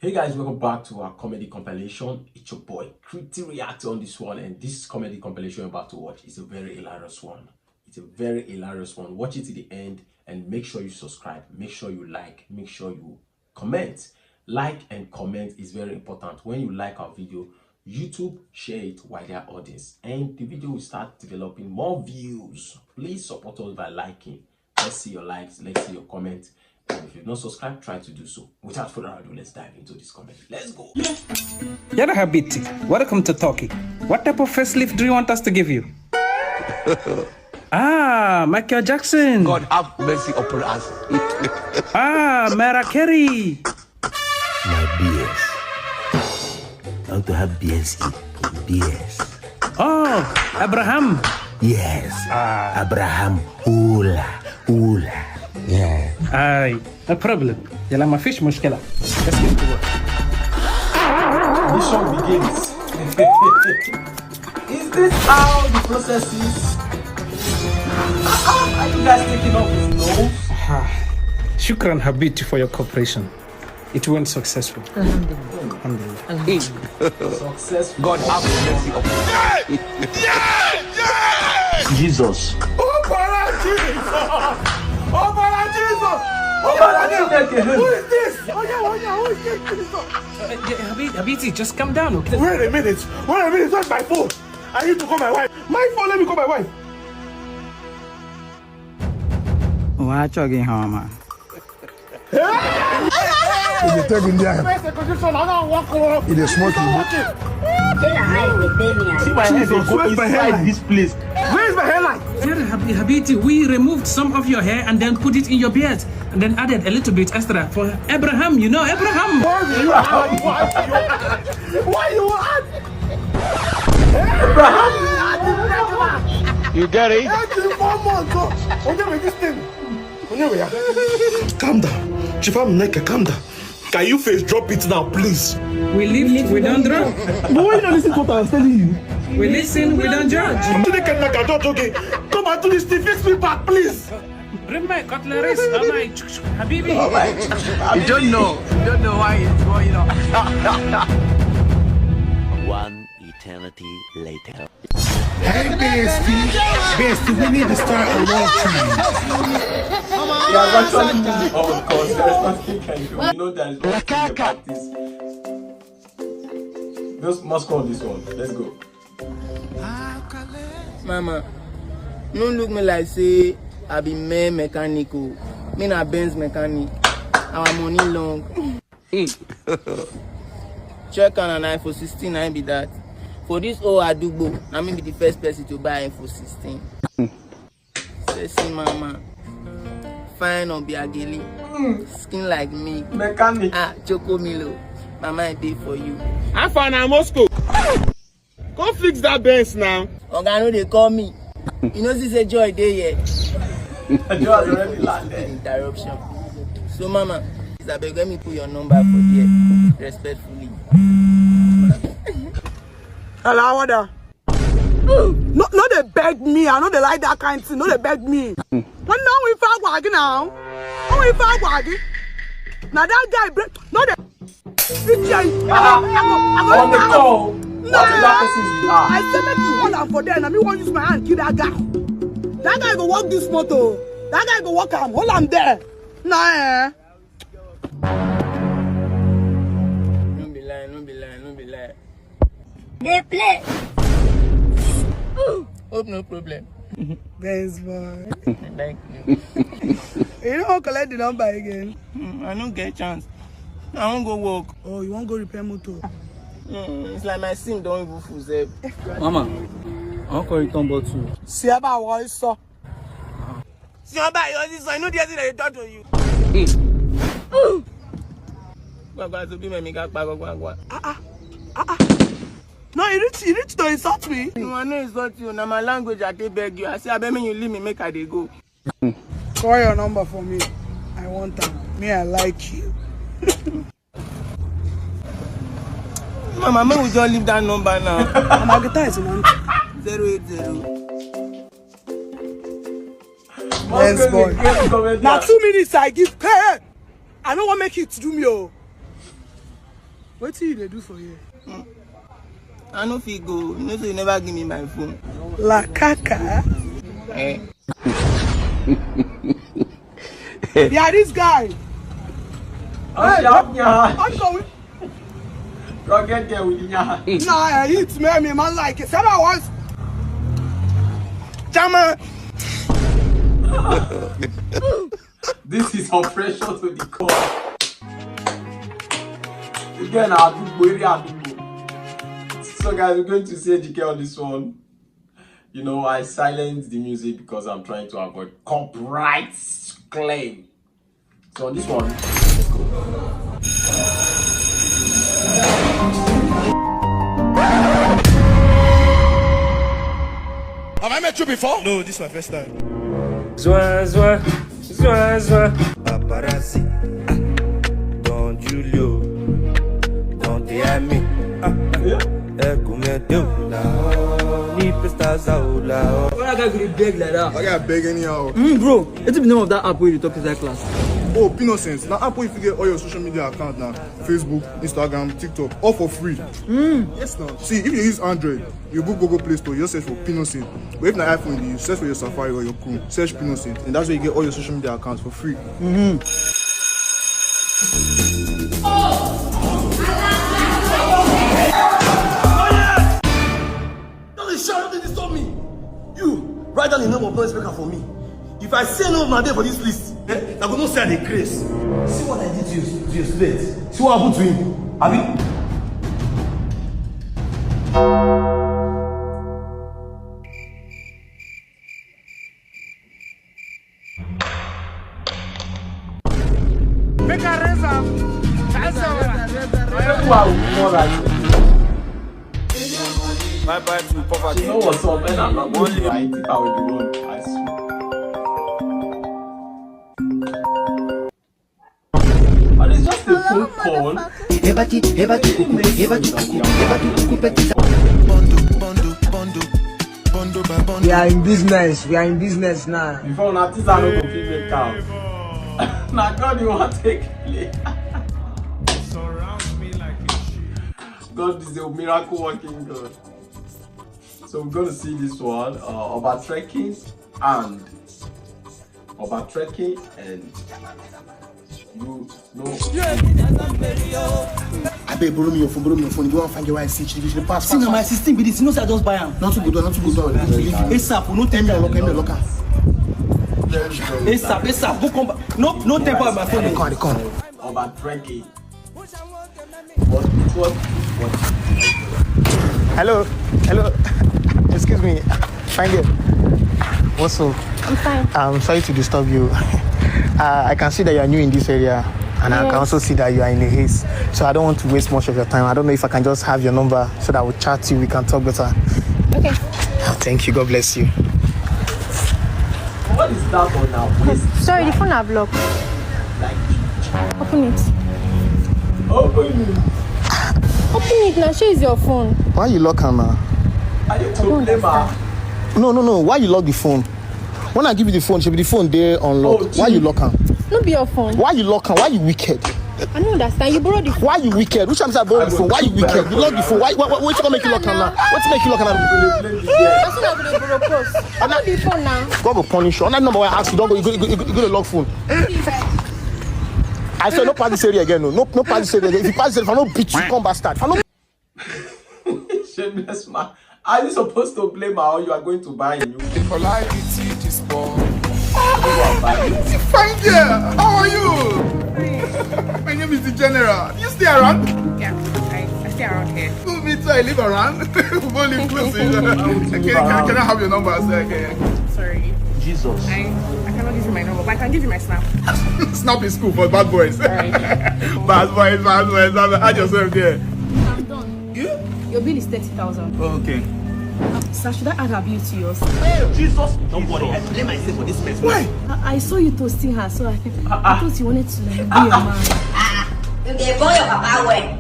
Hey guys, welcome back to our comedy compilation. It's your boy crityreacts on this one, and this comedy compilation you're about to watch is a very hilarious one. It's a very hilarious one. Watch it to the end and make sure you subscribe, make sure you like, make sure you comment. Like and comment is very important. When you like our video, YouTube share it wider audience and the video will start developing more views. Please support us by liking. Let's see your likes, let's see your comments. And if you've not subscribed, try to do so. Without further ado, let's dive into this comedy. Let's go. Yada Habiti, welcome to Turkey. What type of facelift do you want us to give you? Michael Jackson. God have mercy upon us. Mariah Carey. My BS. I want to have BSE. BS. Oh, Abraham. Yes. Abraham. Hula. Yeah. No problem. Yala ma fish mushkila. Let's get to work. Mission begins. Is this how the process is? Are you guys taking off his nose? Shukran Habiti for your cooperation. It went successful. Alhamdulillah. Successful. God have mercy upon us. Jesus. Oh, para Jesus! Oh, para Jesus! Who is this? Who is this? Habiti, just calm down, okay? Wait a minute. Where's my phone? I need to call my wife. My phone, let me call my wife. Why chugging home? If you take India, it is smoking. See my head, go inside this place. Where's my hairline? Habiti, we removed some of your hair and then put it in your beard and then added a little bit extra for Abraham. You know Abraham. Why you want? Abraham! You get it? Calm down. Chifam Neka, calm down. Can you face drop it now, please? We live, we don't drop. But why you not listen to what I was telling you? We listen, we don't judge. Come and do this thing, fix me back, please. Bring my cutleries, my Habibi. You don't know why it's going on. One eternity later. Hey, Bestie, we need to start a walk time. Yeah, actually moving on because there's nothing you can do. We know there is nothing to practice. Just Mozkoh on this one. Let's go. Mama, don't look me like say I be man mechanical. Me na Benz mechanic. Our money long. Check on an iPhone 16, I be that. For this old Adubo, I may be the first person to buy iPhone 16. Say, mama. Fine on Biageli. Skin like me. Mechanic. Choco Milo. Mama, I did for you. I found a Mozkoh. Go fix that Benz now. Oga, no, they call me. You know, this is a joy day yet. You are already landed. Interruption. So, mama, Isabel, let me put your number for there. Respectfully. Hello, what the? No, they beg me. I know they like that kind of thing. No, they beg me. But now we fight wagging now. Now we fight wagging. Now that guy break. No, they. On the call. What is that person's with? I said make you hold on for them. And me want to use my hand kill that guy. That guy go walk this motor. That guy go walk him. Hold on there. Nah. No be lying. They play. Hope no problem. Benz boy. Thank you. You don't collect the number again. I don't get chance. I won't go work. Oh, you won't go repair motor? It's like my sim don't even full zeb. Mama, I'll call you Tombo too. See about what you saw. See about yours, so I know the other they talk to you. No, you reach to insult me. No, I know insult you. Now my language I can beg you. I say I bet me you leave me make I dey go. Call your number for me. I want that. Me, I like you. Mama, may we just leave that number now. My guitar is on 080. Yes, boy. Now 2 minutes I give. Hey, I don't want to make you to do me. Oh. What do they do for you? I know if you go. You know, so you never give me my phone. La caca. Eh? Yeah, this guy. I'm going. Get there with your Nah, it's me, man, like it. Someone was. Jama. This is oppression to the core. Again, I do. So guys, we're going to say GK on this one. You know, I silenced the music because I'm trying to avoid copyright claim. So on this one, let's go. Have I met you before? No, this is my first time. Zwa, zwa, zwa, zwa. Paparazzi, Don Julio, Don Diami, Why I gotta beg like that? I gotta beg anyhow. Bro, what's the name of that app where you talk to that class? Oh, Innocence. Now, Apple, if you get all your social media accounts now, Facebook, Instagram, TikTok, all for free. Yes, now. See, if you use Android, you go Google Play Store, you just search for Innocence. But if na iPhone, you search for your Safari or your Chrome, search Innocence, and that's where you get all your social media accounts for free. Don't shout, don't disturb me. You, write down the name of noise maker for me. If I say no my name for this list, I'm gonna say the grace. See what I did to your student. See what happened to him. Have you? Make a razor. Bye-bye to poverty. You know what's up, man? I'm not going to write it out with the wrong. I swear. But it's just a phone call. We are in business. We are in business now. Before an artist, I don't completely make out. Now, God, you want to take play. God is a miracle working God. So we're going to see this one about trekking and you know. I beg, borrow me your phone. You go and find your wife. See pass. See now my 16 be this, you know say I just buy am. Not too good. ASAP, no temper. Locker. ASAP, go come back. No temper on my phone. Come. About trekking. But it was what? Hello. Excuse me. Find it. What's up? I'm fine. I'm sorry to disturb you. I can see that you are new in this area, and I can also see that you are in a haste. So I don't want to waste much of your time. I don't know if I can just have your number so that we'll chat to you. We can talk better. Okay. Thank you. God bless you. What is that on our waist? Sorry, the phone are blocked. Open it. Open it now. Share is your phone. Why you lock her now? Are you problem? No. Why you lock the phone? When I give you the phone, should be the phone there unlocked. Why you lock her? Not be your phone. Why you lock her? Why you wicked? I don't understand. You borrowed the phone. Why you wicked? Which time I borrowed the phone? Why you wicked? You lock the phone. Why you gonna make you lock her now? What's make you lock her now? That's not going to borrow close. I not the phone now. God will punish you. On that number I ask you, don't go. You go to lock phone. I said no pass this area again. No pass this area again. If you pass this area, if I don't beat you, come bastard. If I don't. Shameless man. Are you supposed to blame her or you are going to buy a new phone? For life, it's born. Fine there. How are you? My name is the General. You stay around? Yeah, I stay around here. Me too, I live around. We both live close to each other. Can I have your number? Sorry. Jesus. I cannot give you my number, but I can give you my snap. Snap is cool for bad boys. Right. Bad boys. Add yourself there. I'm done. You? Your bill is 30,000. Oh, okay. Sir, should I add her bill to yours? Hey, Jesus. Don't worry. I blame myself for this mess. Why? I saw you toasting her, so I thought you wanted to like, be a man. They borrow your papa way.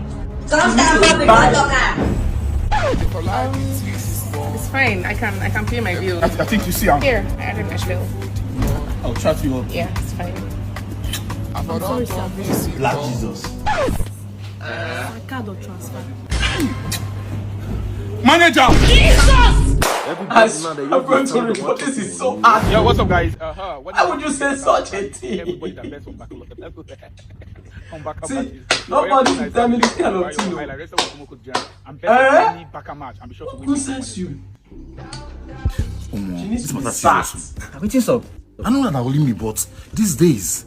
Don't stand up because of her. It's fine. I can pay my bill. I think you see her. Here, I added my bill. I'll chat you up. Yeah, it's fine. I'm sorry, sir. Blaq Jesus. Card or transfer. Manager! I'm going to report. This is so hard. Yo, what's up, guys? Why would you say such a thing? See, nobody is telling me this kind of thing. Who says you? She needs to be sacked. What's up? I know that only me, but these days,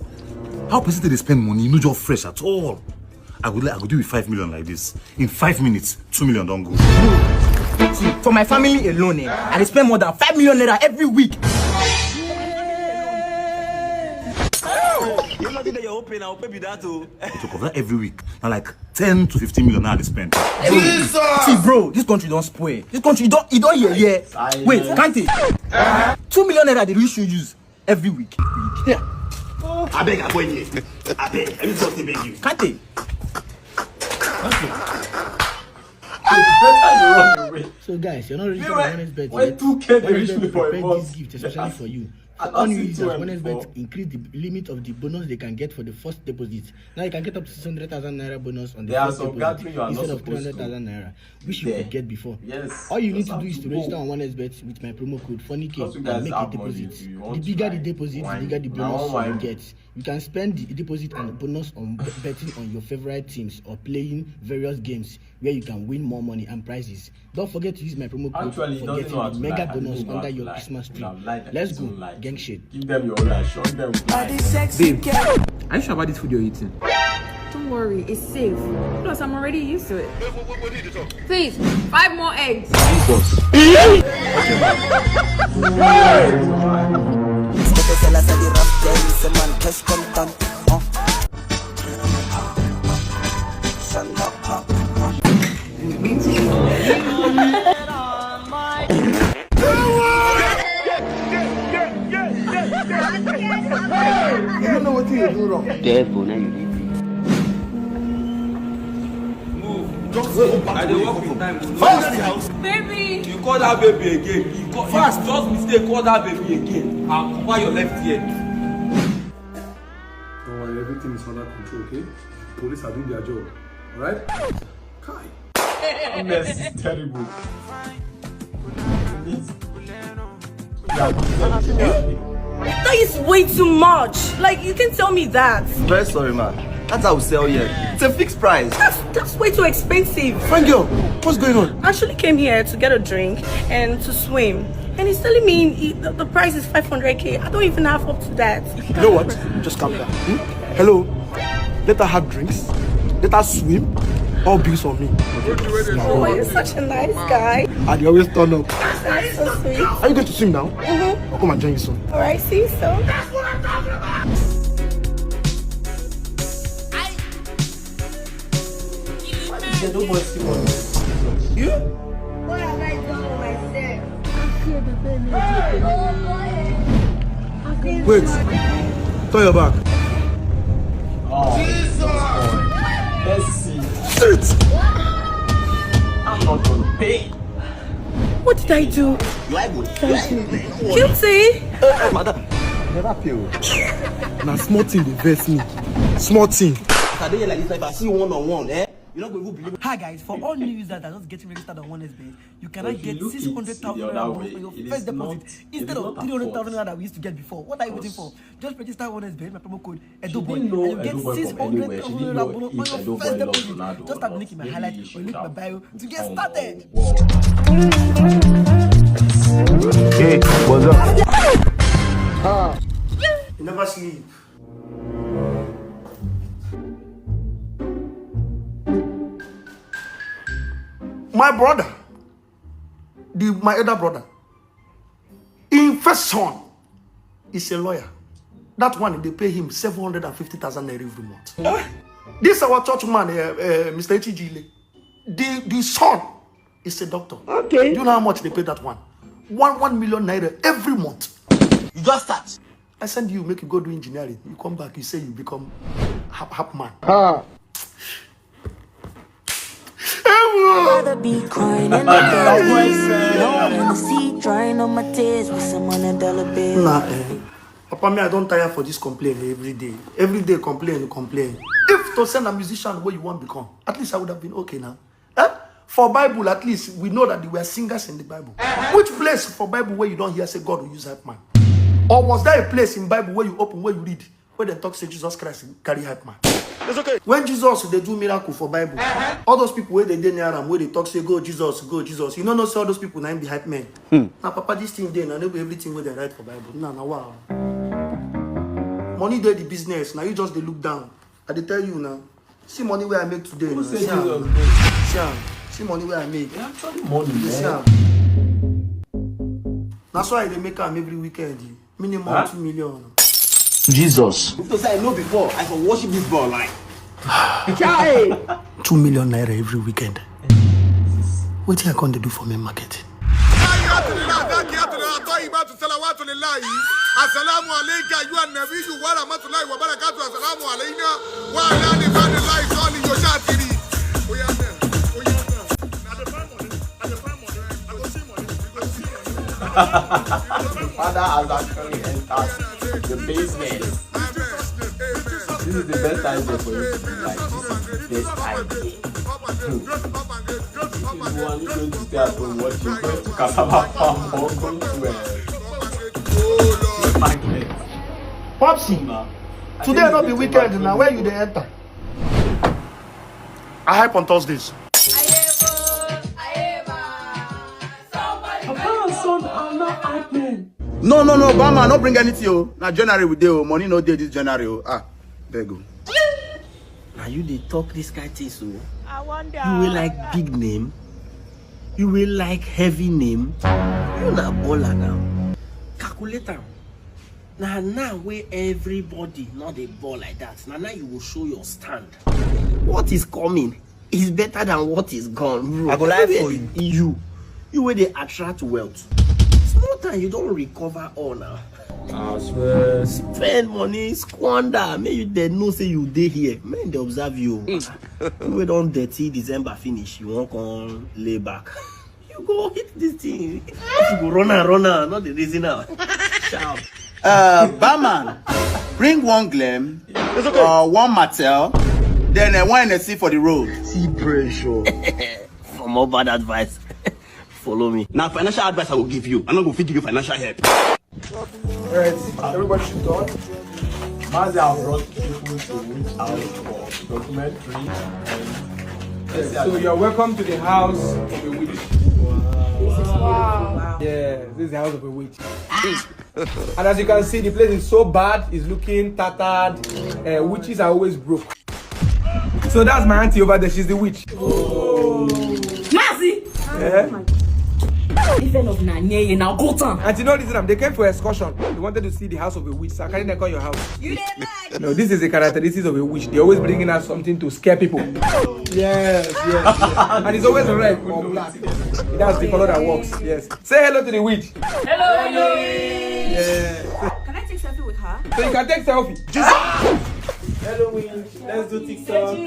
how person they spend money, no job fresh at all. I could do with 5 million like this. In 5 minutes, 2 million don't go. See, for my family alone, I spend more than 5 million naira every week. To cover every week, now like 10 to 15 million naira they spend. See, bro, this country don't spoil. This country don't hear. Wait, can't it? 2 million naira they really should use every week. Yeah. I beg, I beg, you just beg you. Can't it? So guys, you're not ready for honest bet yet. 2K they reach me for a month. This gift especially for you. On users, honest bet increase the limit of the bonus they can get for the first deposit. Now you can get up to 600,000 naira bonus on the first deposit instead of 300,000 naira, which you could get before. Yes. All you need to do is to register on honest bet with my promo code FUNNYK and make a deposit. The bigger the deposit, the bigger the bonus you get. You can spend the deposit and the bonus on betting on your favorite teams or playing various games where you can win more money and prizes. Don't forget to use my promo code for getting the mega bonus under your Christmas tree. Let's go, gang shit. Give them your own life, show them. Babe, are you sure about this food you're eating? Don't worry, it's safe. Plus, I'm already used to it. Please, 5 more eggs. You don't know what you do wrong. Therefore, now you need Just I dey work with time. Fast! Baby! You call that baby again. Fast! Just mistake, call that baby again. And cover your left ear. Don't worry, everything is under control, okay? Police are doing their job, alright? Kai. This is terrible. That is way too much. Like, you can tell me that. Very sorry, man. That's how we sell here. It's a fixed price. That's way too expensive. Fine girl, what's going on? I actually came here to get a drink and to swim. And he's telling me the price is 500k. I don't even have up to that. You know what? Just calm down. Hello? Let her have drinks. Let her swim. All bills on me. Oh, you're such a nice guy. And you always turn up. That's so sweet. Are you going to swim now? I'll come and join you soon. Alright, see you soon. You? What have I done with myself? Wait. Turn your back. Oh, let's see. Sit! I'm not gonna pay. What did I do? Guilty. Madam, never pay. Now small thing they vex me. Small thing. I dey like this, if I see you one-on-one, you not going to believe it. Hi guys, for all new users that are just getting registered on SBA, you cannot get 600,000 naira for your first deposit instead of 300,000 naira that we used to get before. What are you waiting for? Just register on SBA, my promo code EDOBOY, and you get 600,000 naira bonus on your first deposit. Just start linking my highlight or link my bio to get started. Hey, what's up? You never sleep. My brother, my elder brother, in first son, is a lawyer. That one, they pay him 750,000 naira every month. This our church man, Mr. Echijile. The son is a doctor. Okay. Do you know how much they pay that one? 1 million naira every month. You just start. I send you, make you go do engineering. You come back, you say you become hap man. I'd rather be crying in the dark, in the sea, drying on my tears with someone $1 bill. Nah, Papa, me, I don't tire for this complaint every day. Every day complain. If to send a musician where you want to become. At least I would have been okay now. For Bible, at least we know that they were singers in the Bible. Which place for Bible where you don't hear say God will use hype man? Or was there a place in Bible where you open, where you read, where they talk say Jesus Christ carry hype man? It's okay. When Jesus they do miracle for Bible, all those people where they near them, where they talk say go Jesus, you know say all those people now be hype men. Now Papa this thing there, now they be everything where they write for Bible. Now wow. Money there the business. Now you just they look down. I they tell you now. See money where I make today. See money where I make. Yeah, actually money. That's why they make them every weekend. Minimum 2 million. Jesus. Because I know before, I can worship this ball like. 2 million naira every weekend. What do you going to do for me market? Assalamu alayka ayyuha an-nabiyyu wa rahmatullahi wa barakatuh. Assalamu alayna wa ala ibadillahi salihina shatiri. Father has actually entered the basement. This is the best idea for you to be like, this is the best idea. If you want going to stay at home watching, going to cassava farm or going to Popsy, today not be weekend now. Where you they enter? I hype on Thursdays. No, Bama, not bring anything. Oh. Now January we do. Money no day this January. Oh. Ah, there you go. Now you they talk this kind of thing, so I wonder. You will like big name. You will like heavy name. You not baller now. Calculator. Now where everybody not a ball like that. Now you will show your stand. What is coming is better than what is gone, bro. I go lie for you. You will they attract wealth. Small time you don't recover all now. I swear. Spend money, squander. May you they know say you day here. May they observe you. You don't dirty December finish. You won't come lay back. You go hit this thing. You go runner, not the reason now. Ciao. Barman, bring one Glam, one Motell, then one NSC for the road. See pressure. For more bad advice, follow me. Now financial advice I will give you. I'm not going to give you financial help. Alright, everybody should talk. Mazi have brought people to reach out for documentary and So you're welcome to the house of a witch. Wow. Yeah, this is the house of a witch. And as you can see, the place is so bad, it's looking tattered. Witches are always broke. So that's my auntie over there, she's the witch. Oh. Mazi! Yeah. Even of Nanye now go down. And you know this, they came for excursion. They wanted to see the house of a witch. So can they call your house? You didn't like. No, this is the characteristics of a witch. They're always bringing out something to scare people. Yes. And it's always red or black. That's the color that works. Yes. Say hello to the witch. Hello. Yeah. Can I take selfie with her? So you can take selfie. hello witch, let's do TikTok.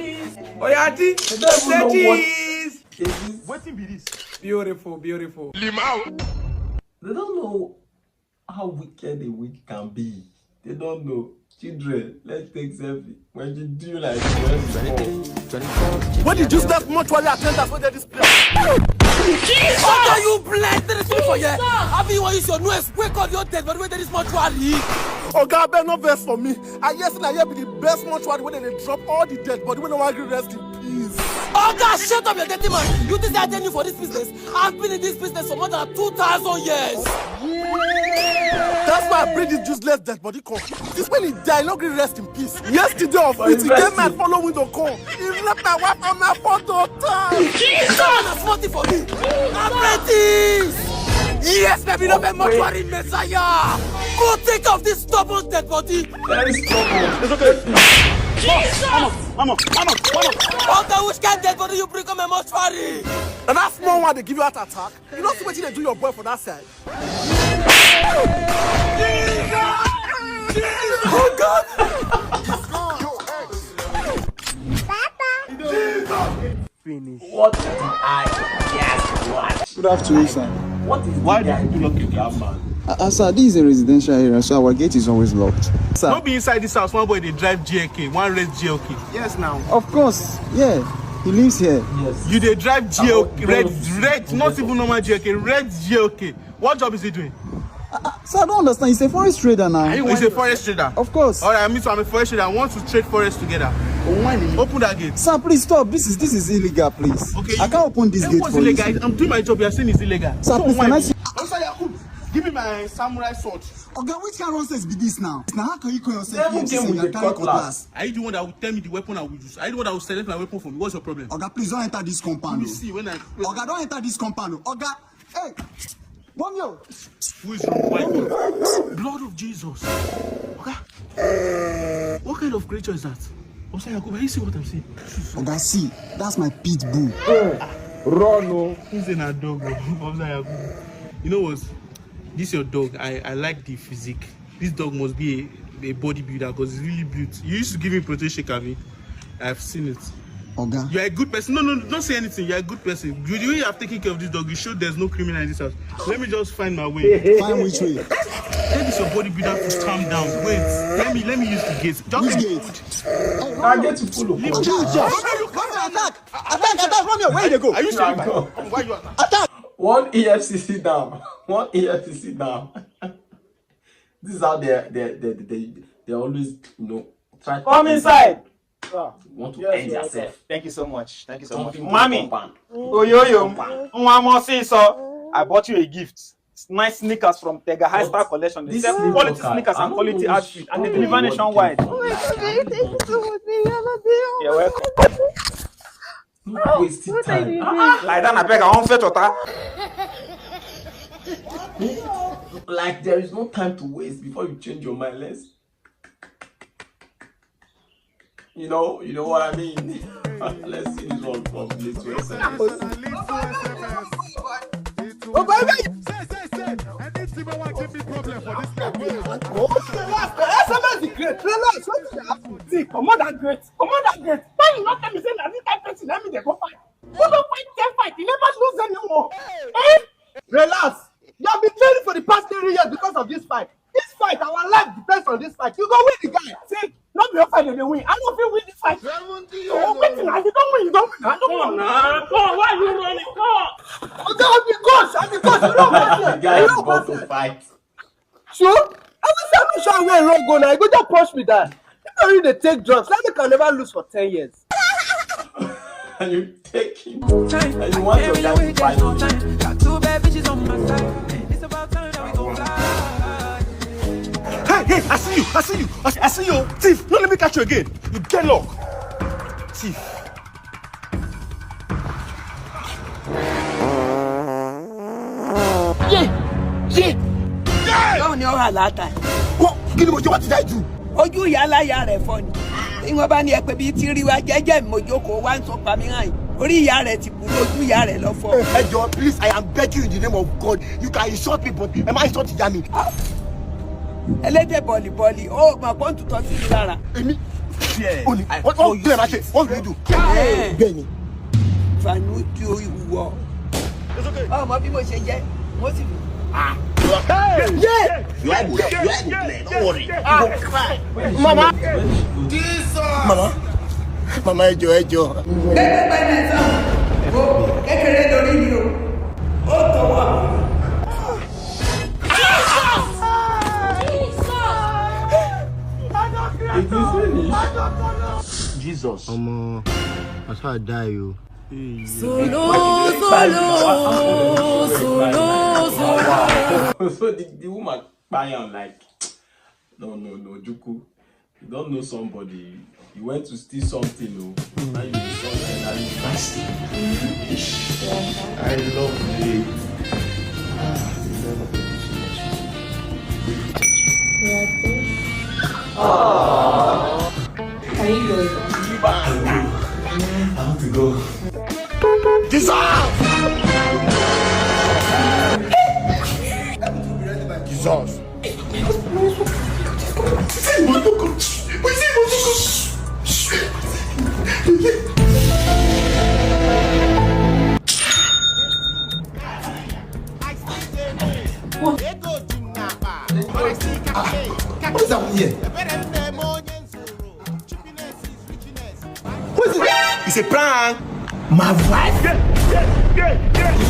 Oh yeah, auntie. Say cheese. What be this? Beautiful. Limau. They don't know how wicked a witch can be. They don't know. Children, let's take selfie. When you do like When did you start mortuary attendants for this place? Jesus! How are you blessed? There is people for you. Have you use your nose? Wake up your dead, but when there is mortuary. Oh God, better no verse for me. I guess I be the best mortuary when they drop all the dead body when no one rest in peace. Oh God, shut up, your dirty man. You think I tell you for this business? I've been in this business for more than 2,000 years. That's why I bring this useless dead body come. This when he died, not really rest in peace. Yesterday of it, he came and followed window come. He left my wife on my photo time. Jesus! That's 40 for me. Apprentice! Yes, baby, no mortuary Messiah. Go take off this stubborn dead body. Very stubborn. It's okay. Jesus! Mama. Doctor, which kind dead body you bring on my mortuary? And that small one they give you heart attack. You don't see what they do your boy for that side. Jesus! Oh God! Finish. What did I just watch? Good afternoon, sir. What is why did you look at that man? Sir, this is a residential area, so our gate is always locked. Sir. Don't be inside this house. One boy they drive GLK, one red GLK. Yes, now. Of course, yeah. He lives here. Yes. You they drive GLK, red, not even normal GLK, red GLK. What job is he doing? Sir, I don't understand. He's a forest trader now. He's a forest trader? Of course. Alright, I mean, so I'm a forest trader. I want to trade forest together. Open that gate. Sir, please stop. This is illegal, please. Okay. I can't open this gate for you. I'm doing my job. You're saying it's illegal. Sir, please, can I see? Give me my samurai sword. Okay, which kind of nonsense be this now? Now, how can you call yourself cutlass? Are you the one that will tell me the weapon I will use? Are you the one that will select my weapon for me? What's your problem? Okay, please don't enter this compound. Let me see when I. Okay, don't enter this compound. Okay, hey, Bomio. Who is wrong? Blood of Jesus. Okay. What kind of creature is that? You see what I'm saying? Okay, see, that's my pit bull. Run, no. Who's in a dog? You know what? This your dog. I like the physique. This dog must be a bodybuilder because it's really beautiful. You used to give me protein shake, Abi. I've seen it. Oga. You're a good person. No, don't say anything. You're a good person. The way you have taken care of this dog, you show there's no criminal in this house. Let me just find my way. Find which way? Tell this your bodybuilder to calm down. Wait. Let me use the gate. Which gate? I get to follow. Attack! Romeo, where you go? Are you saying why you are attack? One EFCC down. One EFCC down. This is how they always, try to come inside. Want to end yourself. Thank you so much. Thank you so much. Mommy. I bought you a gift. It's nice sneakers from Tega High Star Collection. They sell quality sneakers and quality outfit, and they deliver nationwide. You're welcome. Wasting time. Like that, I beg. I won't fetch water. Like there is no time to waste before you change your mind. You know what I mean. Let's see this one from this to SMS. Oh baby! Say. Anything I want give me problem for this guy. SMS is great. Relax. What is happening? See, come on that great. Why you not tell me say that this type person let me they go fight? Who don't fight? You never lose anymore. Eh? Relax. You have been training for the past 3 years because of this fight. This fight, our life depends on this fight. You go win the guy. See, not your fight they win. I don't feel win this fight. So waiting, you don't win. I don't win. Come on, why are you running? Come on. Okay, I'm the coach. You don't fight. The guy is about to fight. Sure? I was sure where wrong go now. You go just push me down. You don't really take drugs. Like they can never lose for 10 years. And you take him. And you want your guy to fight. Got 2 bad bitches on my side. It's about time that we go fly. Hey, I see you. Thief, don't let me catch you again. You get locked. Thief. Yeah. Don't know how that time. What did I do? Ojú yàrá ya rẹ̀ fọ́ ni. Ìwọ̀n bá ní ẹ̀pẹ̀ bíi tí rí wa jẹ́jẹ́ ìmọ̀jókòó wá ń sọ pa mí hàn. Orí ìyá rẹ̀ ti bù lójú ìyá rẹ̀ lọ fọ́. Hey, John, please, I am begging you in the name of God. You can insult me, but am I insulting Yami? Ẹlẹ́dẹ̀ bọ̀lì ó máa pọ́n tutọ́ sí mi lára. Èmi. What do you do? Bẹ́ẹ̀ni. Fanu tí o wọ. Ọmọ bí mo ṣe jẹ́, mo sì bù. You are good. Don't worry. Mama. Jesus. Mama, ẹjọ́. Gẹ́gẹ́ bá ní sọ, kékeré lórí ni o, ó tọwọ́. It is finished. Jesus. That's how I die, you. Solo. So the woman buying like, no, Juku. You don't know somebody. You went to steal something, no. Now you do something and you fast. I love it. Are you going? I want to go. Jesus! here? Who is it? It's a prank. My wife?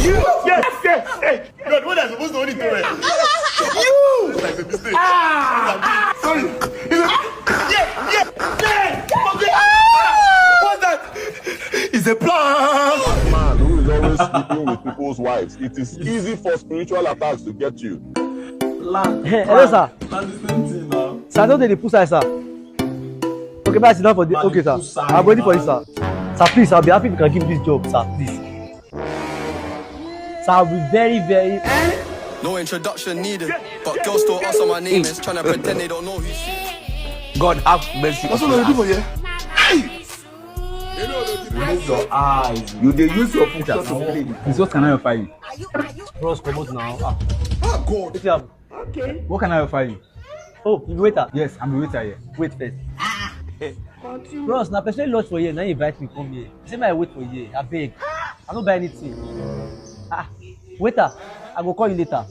You? Hey, God, what am I supposed to only do it? You! It's like a mistake. Sorry. What's that? It's a prank. Man who is always sleeping with people's wives. It is easy for spiritual attacks to get you. Hello, sir. Sir, I don't take the push sir. Okay, but I sit down for the. Okay, sir. I'm waiting for you, sir. Sir, please, I'll be happy if you can give me this job, sir. Please. Sir, I'll be very, very. No introduction needed, but girls still ask what my name is, trying to pretend they don't know who she is. God have mercy. What's what you do for you? Use your eyes. You dey use your picture to play. Please, what can I offer you? Bros, come out now. Oh God. Okay. What can I offer you? Oh, you waiter? Yes, I'm the waiter here. Wait first. Bros, now personally lodge for you. Now you invite me come here. Say my wait for you. I beg. I don't buy anything. Waiter, I go call you later.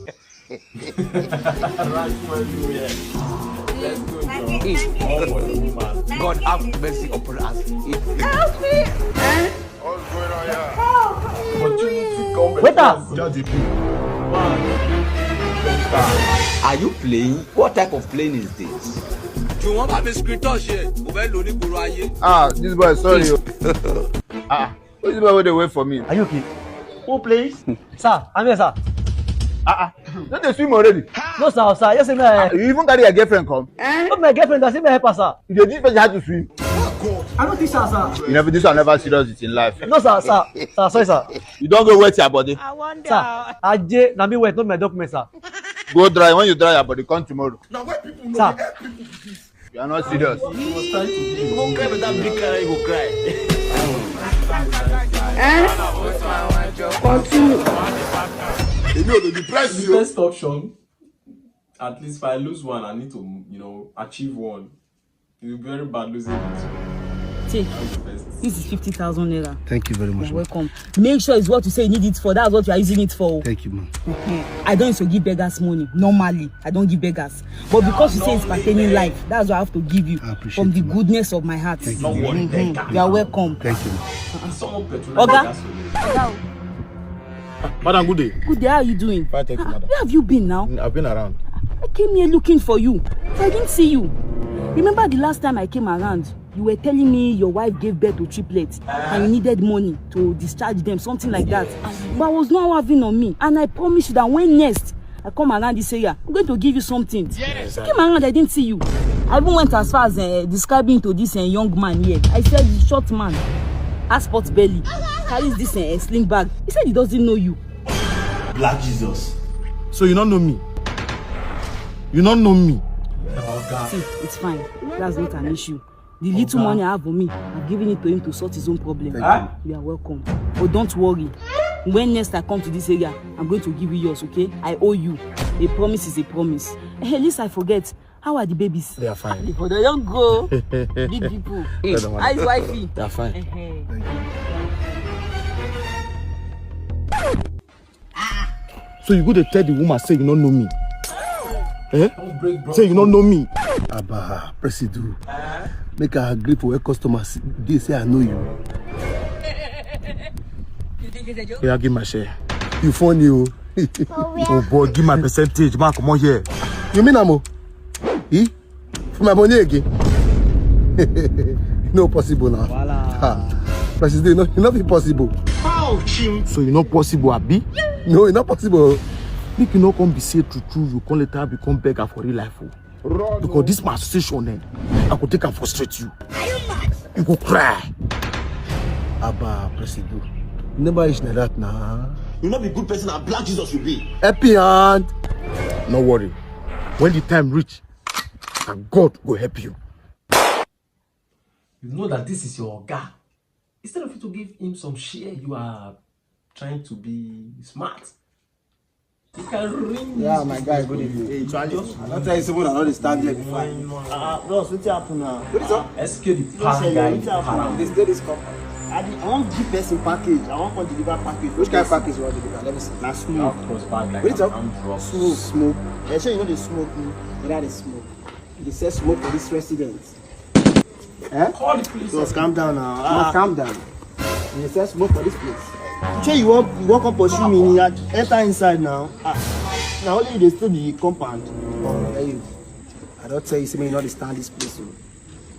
God have mercy upon us. Help me! What's going on here? Waiter! Are you playing? What type of playing is this? You want to screen touch here? This boy, sorry. What's the boy where they wait for me? Are you okay? Who plays? Sir, I'm here, sir. Don't they swim already? No, sir, sir. Yes, sir. You even carry your girlfriend come? Not my girlfriend, I say my helper, sir. You did how to swim. I don't think so, sir. You never this one never serious it in life. No, sir, sir. Sir, sorry, sir. You don't go wet your body. I wonder. Sir, Ajay, na me wet, not my document, sir. Go dry. When you dry your body, come tomorrow. Now where people know Sir. You are not serious. You was trying to be. You won't cry with that big cry, you go cry. Continue. You know, the price The best option, at least if I lose one, I need to, achieve one. It's very bad losing it. Take. This is 50,000 naira. Thank you very much. You're welcome. Make sure it's what you say you need it for. That's what you are using it for. Thank you, man. I don't used to give beggars money. Normally, I don't give beggars. But because you say it's pertaining life, that's what I have to give you. From the goodness of my heart. Thank you. You are welcome. Thank you. Oga. Madam, good day. Good day, how are you doing? Fine, thank you, madam. Where have you been now? I've been around. I came here looking for you. I didn't see you. Remember the last time I came around, you were telling me your wife gave birth to triplets and you needed money to discharge them, something like that. But I was not having on me, and I promised you that when next I come around this area, I'm going to give you something. Yes. I came around, I didn't see you. I even went as far as describing to this young man here. I said, short man, asspot belly, carries this sling bag. He said he doesn't know you. Black Jesus. So you don't know me? You don't know me? See, it's fine. That's not an issue. The little money I have on me, I've given it to him to sort his own problem. You are welcome. But don't worry. When next I come to this area, I'm going to give you yours, okay? I owe you. A promise is a promise. At least I forget. How are the babies? They are fine. They don't go. Big people. How's wifey? They are fine. So you go to tell the woman say you don't know me? Say you don't know me? Abba, Presidu. Make her agree for a customer. They say I know you. Yeah, give my share. You funny, oh. Oh boy, give my percentage. Man, come on here. You mean Amo? For my money again? No possible now. Voila. President, it's not possible. So you not possible, Abi? No, it's not possible. Make you not come be say true. You can't let her become beggar for real life. Because this my association, I could take and frustrate you. You go cry. Abba, Presido. Never is like that now. You'll not be a good person and Black Jesus will be. Happy hand. No worry. When the time reach, and God will help you. You know that this is your guy. Instead of you to give him some share, you are trying to be smart. You can ring. Yeah, my guy, good evening. Hey, Charlie, I don't tell you someone I don't stand here before. Bro, what's happening now? What is up? SQ the pan guy. This day is company. I want to give person package. I want to deliver package. Which kind of package you want to deliver? Let me see. Now smoke. What is up? Smoke. Smoke. I sure you know the smoke. You know the smoke. They say smoke for this resident. Call the police. Just calm down now. Calm down. They say smoke for this place. Sure, you walk up pursue me. Enter inside now. Now only they still the compound. I don't tell you, say me you not stand this place.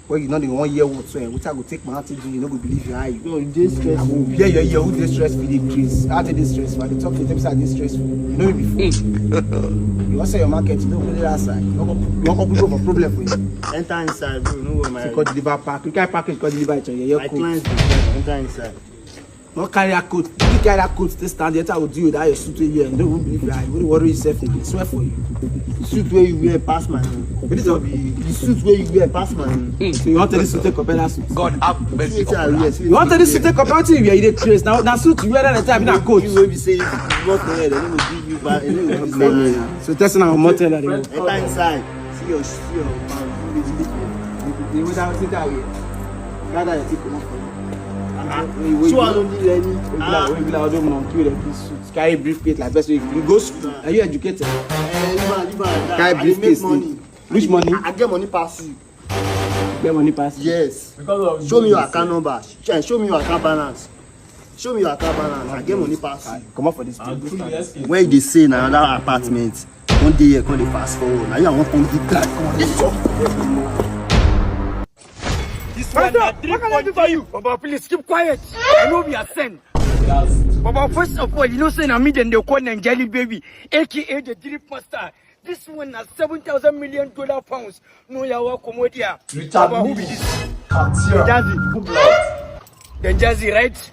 Well, you know the 1 year old, so which I go take my auntie do, you know, go believe you. No, you dey stressful. Yeah, who dey stressful? Dey increase. How dey stressful? I dey talk to them say I dey stressful. You know me before. You want say your market, you don't go there outside. You want to go for problem for you. Enter inside, bro. No worry, man. Call deliver pack. You can't package, call deliver it on your coat. My clients enter inside. Don't carry a coat. If you carry a coat, stay stand there. I will do you that your suit here and don't believe you. I will worry yourself. I swear for you. The suit where you wear pass my hand. The suit where you wear pass my hand. So you want to this suit take compare that suit? God have mercy. You want to this suit take compare to you? You dey crazy. Now suit you wear that time in a coat. You will be saying you not there. They will give you back. So testing our Motell. Enter inside. See your you without sit that way. Gather your people for you. So I don't need any. I don't know. Carry briefcase like best way. You go school. Are you educated? Carry briefcase. Which money? I get money pass you. Get money pass you? Yes. Show me your account number. Show me your account balance. Show me your account balance. I get money pass you. Come up for this. Where they say now that apartment. One day you come fast forward. Now you want to get that. Come on, let's go. What can I do for you? Baba, please keep quiet. I know we are sent. Baba, first of all, you know, say, I'm they call Nigeria baby, aka the drip master. This one has $7,000 million pounds. No, you are commodia. Baba, who be this? Genjazi, right?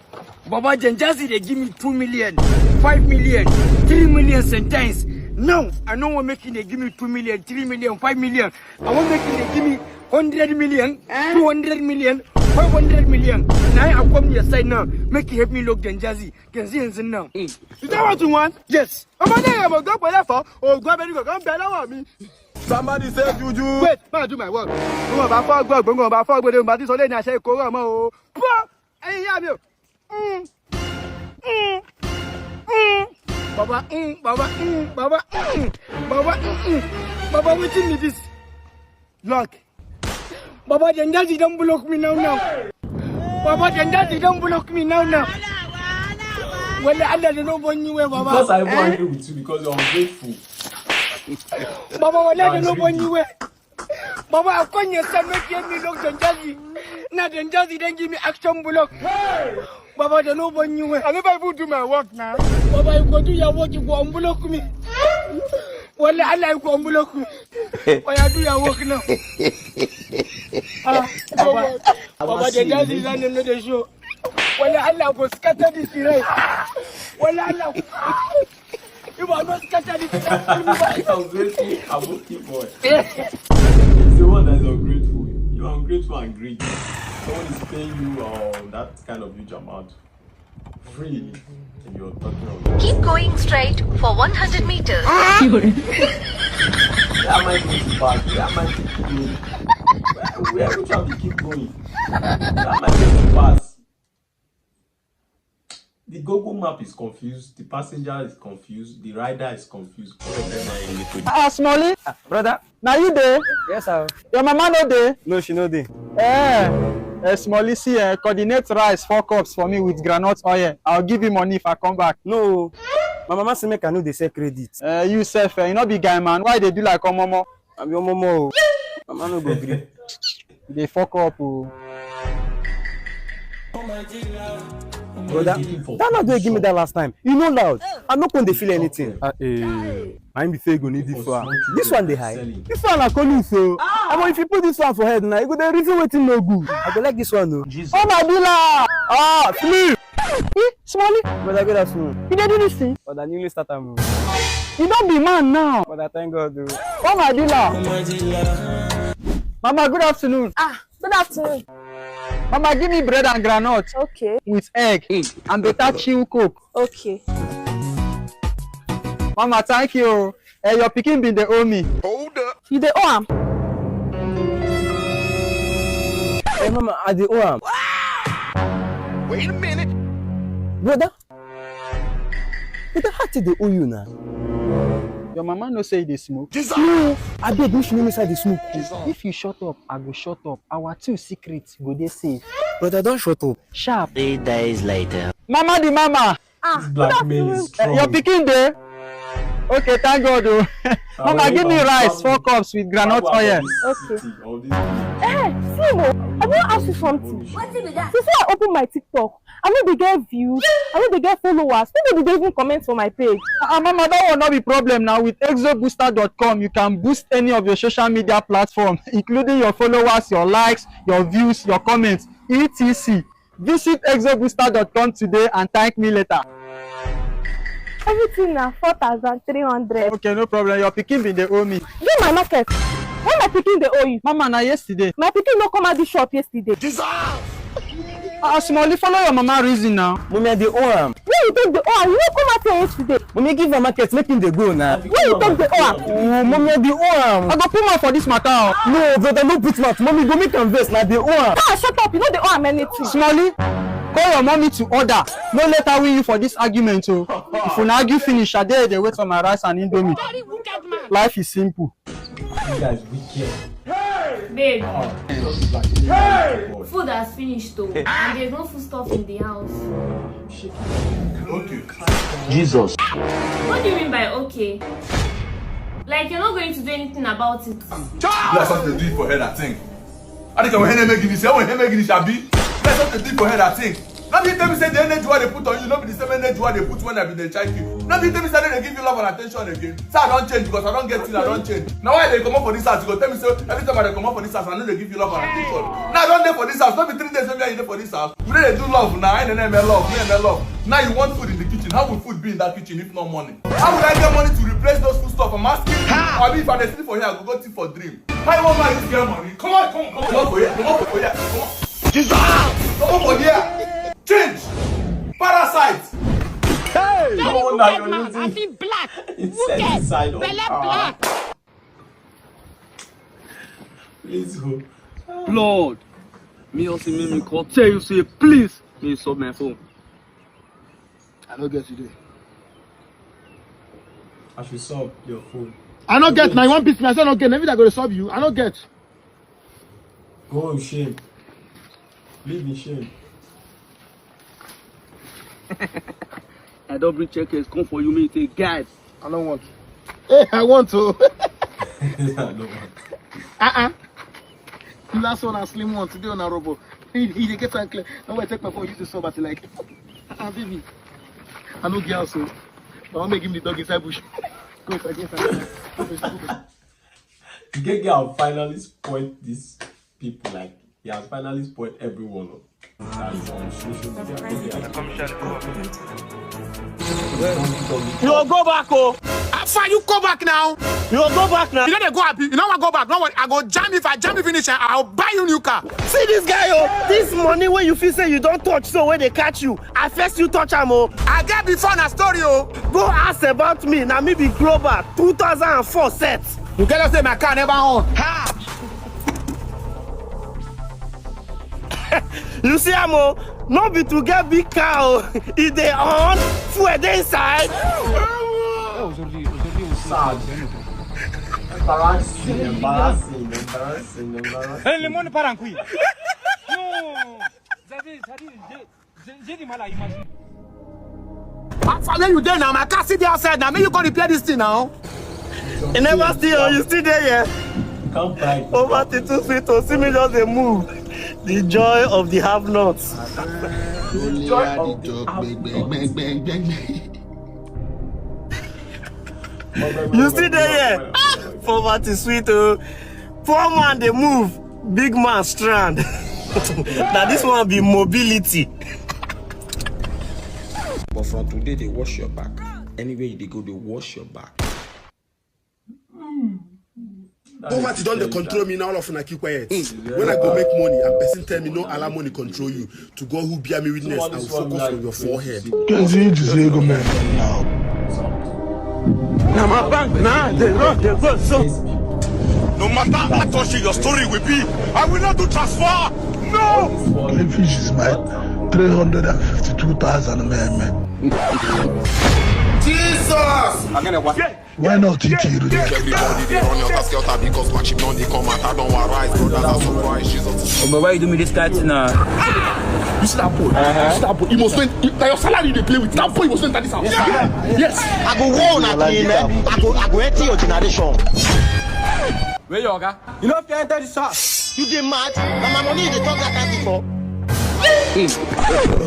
Baba, Genjazi, they give me 2 million, 5 million, 3 million sometimes. Now, I know what making they give me 2 million, 3 million, 5 million. I want making they give me 100 million, 200 million, 500 million. Now I come to your side now. Make you help me look Genjazi. Genzi now. Is that what you want? Yes. I'm going to go for me. Somebody say Juju. Wait, man, do my work. Go back for God, go back for God. But this only I say Korama. Hey, have you? Baba, Baba, what's in this? Look. Baba, Genjazi don't block me now. Baba, Genjazi don't block me now. Well, I don't know when you were, Baba. Because I want to agree with you because you're ungrateful. Baba, well, I don't know when you were. Baba, I can't just make me look Genjazi. Now Genjazi then give me action block. Baba, I don't know when you were. I never even do my work now. Baba, you go do your work, you go unblock me. Well, I like to unblock me. Why I do your work now? Baba, Genjazi is on the show. Well, I like to scatter this race. Well, I like. You are not scattered this. I'm grateful. I'm okay, boy. It's the one that is ungrateful. You are ungrateful and greedy. Someone is paying you that kind of huge amount free, and you're talking about. Keep going straight for 100 meters. That might be too fast. That might be too good. Where are we trying to keep going? That might be too fast. The Google map is confused, the passenger is confused, the rider is confused. Smally, brother. Now you there? Yes, sir. Your mama no there? No, she no there. Smally, see, coordinate rice 4 cups for me with groundnut oil. I'll give you money if I come back. No, my mama say make I know they say credit. You self, you know big guy man. Why they do like a momo? I'm your momo. Mama no go gree. They fuck up. Brother, that not they give me that last time. You know loud. I'm not going to feel anything. I'm fake on this one. This one they high. This one I call you so. If you put this one for head now, you go the reason waiting no good. I go like this one though. Oh my dealer! Flip! Smally? Brother, good afternoon. You did do this thing? But I newly started move. You don't be man now. But I thank God though. Oh my dealer! Mama, good afternoon. Good afternoon. Mama, give me bread and granite. Okay. With egg and better chill coke. Okay. Mama, thank you. Your pikin been the owe me. Hold up. You the owe am? Hey, Mama, I the owe am. Wait a minute. Brother, how did they owe you now? Your mama no say they smoke. No, I beg you should inside the smoke. If you shut up, I go shut up. Our two secrets go dey safe. But I don't shut up. Sharp. 3 days later. Mama the mama. Blackmail is strong. Your pikin there? Okay, thank God. Oh. Mama, give me rice, 4 cups with groundnut oil. Okay. Simo, I want to ask you something. Since I open my TikTok, I know they get views, I know they get followers. Maybe they even comment on my page. Mama, that will not be problem now. With exobooster.com, you can boost any of your social media platforms, including your followers, your likes, your views, your comments, etc. Visit exobooster.com today and thank me later. Everything now 4,300. Okay, no problem. Your pikin been dey owe me. Give my market. When my pikin dey owe you? Mama, na yesterday. My pikin no come at the shop yesterday. Smally, follow your mama reason now. Mommy, I dey owe am. Where you take the owe? You no come at here yesterday. Mommy, give her market, make him dey go now. Where you take the owe? Oh, mommy, I dey owe am. I go put mouth for this matter. No, brother, no put mouth. Mommy, go make am vex. Na dey owe am. Shut up. You know they owe am anything. Smally, call your mommy to order. No let her win you for this argument. Oh. If you argue finish, I dare they wait for my rice and indomie. Life is simple. You guys wicked. Babe, Hey! food has finished though, and there's no food stuff in the house. Okay. Jesus. What do you mean by okay? Like you're not going to do anything about it? That's what they do for her, I think. I think I'm going to make this. I'm going to make this. That's what they do for her, I think. Now you tell me say the energy what they put on you, not be the same energy what they put when they check you. Now you tell me say they give you love and attention again. So I don't change because I don't get it, I don't change. Now why they come up for this house? You go tell me say every time I come up for this house, I know they give you love and attention. Now I don't there for this house. Not be 3 days maybe I there for this house. You know they do love now, I ain't love, me and love. Now you want food in the kitchen. How will food be in that kitchen if not money? How would I get money to replace those food stuff? I'm asking you. I mean if I sleep for here, I go thief for dream. How you want money to get money? Come on for here, come on for here, come on. Jesus! Come on for here. Change! Parasite! Hey! No, no, you're man. using I feel black. inside of Peller black. Please go. Blood. Me also make me call tell you say please me sub my phone. I don't get today. I should sub your phone. I don't get now. You want beat me? I said okay. Maybe I go to sub you. I don't get. Go in shame. Live in shame. I double checkers come for you, me say guys. I don't want. Hey, I want to. I don't want. Last one, a slim one. Today on a robot. He gets unclear. Now I take my phone, use the sub, I say like, baby. I know girl so. I want to make him the dog inside bush. Go if I get You get girl finally spoil these people like he has finally spoiled everyone. That's on social media. You will go back, oh. After you go back now. You will go back now. You know they go happy. You know I go back. No worry. I go jam. If I jam you finish, I'll buy you new car. See this guy, oh. This money where you feel say you don't touch, so when they catch you, I first you touch am, oh. I get before na story, oh. Go ask about me. Now me be global 2004 set. You cannot say my car never on. Ha! You see, Amo, no be to get big car, oh. If they on, fuel they inside. Sad. Embarrassing. Hey, le monde part en couille. Non. J'ai du mal à imaginer. After when you there now, my car sit there outside now. May you go repair this thing now. You never still, you still there, yeah? Can't buy. Over to 2 sweet, to see me just a move. The joy of the have-nots. The joy of the have-nots. You see there, yeah? Poverty sweet, oh. Poor man, they move. Big man strand. Now this one be mobility. But from today, they wash your back. Anywhere they go, they wash your back. Poverty don't they control me now. Of I keep quiet. When I go make money and person tell me no allow money control you. To God who bear me witness, I will focus on your forehead. Now my bank, now they go so. No matter how touchy your story will be, I will not do transfer. No. Fish is my 352,000 man. Jesus! Why not TT? Everybody they run your casket because my chip don't come out. I don't arise, brothers are surprised. Jesus. Oh, but why you do me this kind now? You see that boy? You see that boy? You must spend your salary they play with. That boy must enter this house. Yes. I go warn again. I go enter your generation. Where you go? You know if you enter this house. You get mad? Now my money they talk that kind before. We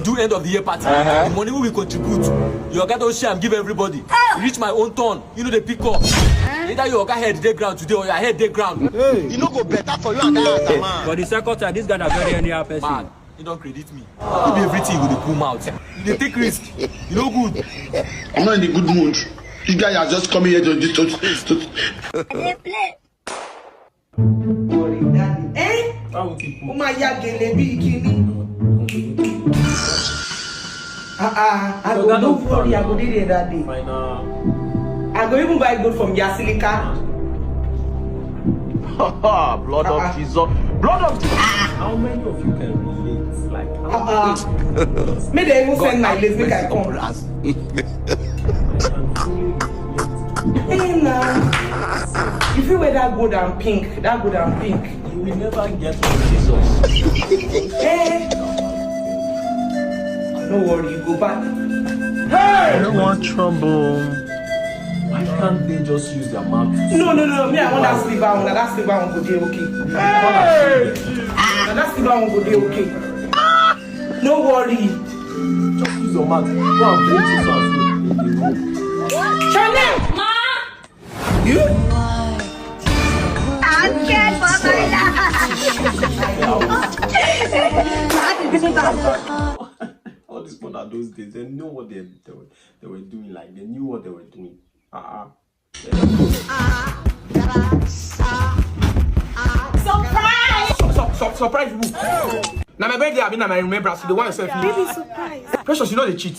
do end of the year party. The money we contribute. You got to share and give everybody. Reach my own turn. You know the pick up. Either you got head day ground today or your head day ground. Hey. You know go better for you and that man. But the second time, this guy is very anyhow person. Man, you don't credit me. You do everything with the pull mouth. You take risk. You know good. I'm not in the good mood. This guy has just come here to play. Eh? Oh my God, I go no worry, I go do it that day. I go even buy gold from Yasilika. Blood of Jesus. Blood of Jesus. How many of you can relate? Like, May they even send my list, make I come. Hey man, if you wear that gold and pink, you will never get from Jesus. Hey. No worry, you go back. Hey! I don't want trouble. Why can't they just use their mouth? No. Me, I want that silver one. That silver one go dey okay. Hey! That silver one go dey okay. No worry. Just use your mouth. Go and bring Jesus in the room. Chanel! Ma! You? I'm scared for my life. All these people at those days, they know what they were doing. Like, they knew what they were doing. Surprise! Surprise who? Now my birthday, I mean, I remember, so the one yourself. Baby, surprise. Precious, you know they cheat.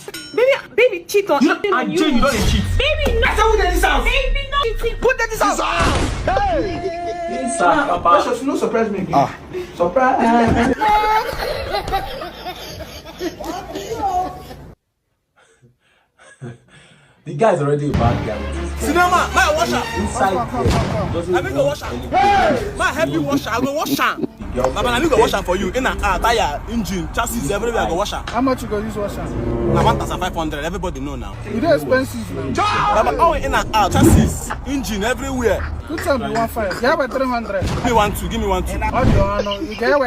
Baby, cheat on you. And Jane, you know they cheat. Baby, no. I said, put that this house. Baby, no. Put that this house. Hey! Precious, you know, surprise me again. Surprise. The guy's already a bad guy. Cinema, my washer. Inside I make a washer. My heavy washer, I go wash am. Baba, I make a washer for you. In a tire, engine, chassis, everywhere I go washer. How much you go use washer? Now 1,500. Everybody know now. It is expensive, man. Baba, all in and out, chassis, engine, everywhere. Good time be 1.5. Give me 300. Give me 1.2. Give me 1.2. You get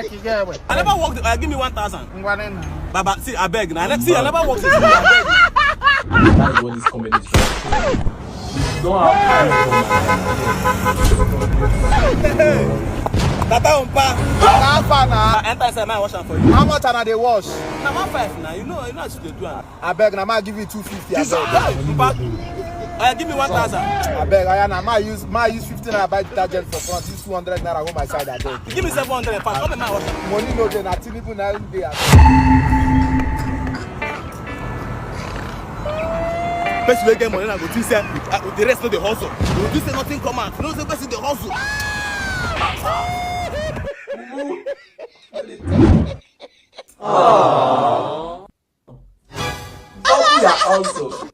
work. I never worked. Give me 1,000. Baba, see, I beg now. See, I never worked. That's what this comedy is trying to do. Don't have enter inside my wash for you. How much are they wash? Now 1.5 now. You know what you do. I beg, now I give you 250. Give me 1,000. I beg, I use 15 and I buy detergent for front. Use 200 naira go my side. I beg. Give me 700. Come in my wash. Money no dey, na Tinubu na dey. First we get money, I go think say the rest of the hustle. You do say nothing come out. No say person the hustle. Oh, we are also.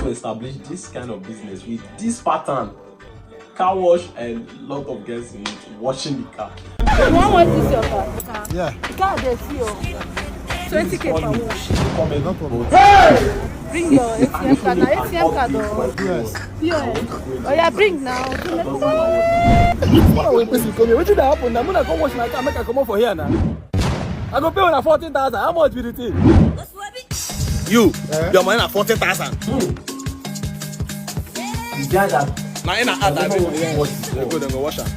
Establish this kind of business with this pattern, car wash and lot of girls in washing the car. You want to see your car? Yeah. The car they see you. 20K per wash. No problem. Hey! Bring your ATM card. Now ATM card. Yes. Oh yeah, bring now. What did happen? I'm gonna go wash my car. Make I come over for here now. I go pay on 14,000. How much will it take? You, your money na 40,000. The guy that now in a ad that go wash am.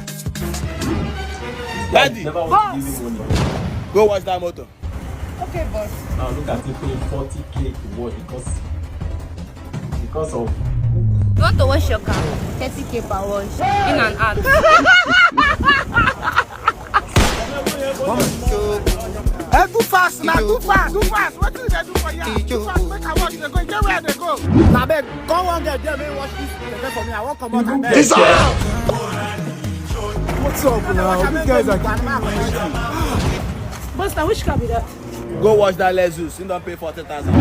Daddy, go wash that motor. Okay, boss. Now look at him paying 40K to wash because of. You want to wash your car? 30K per wash. In and out. Hey, too fast now, too fast. What do they do for you? Too fast, make I watch they go. Get where they go. Now, beg, go on get them and watch this. They for me. I won't come out. What's up now? These guys are keeping me. Buster, which car be that? Go watch that Lexus. You don't pay 40,000.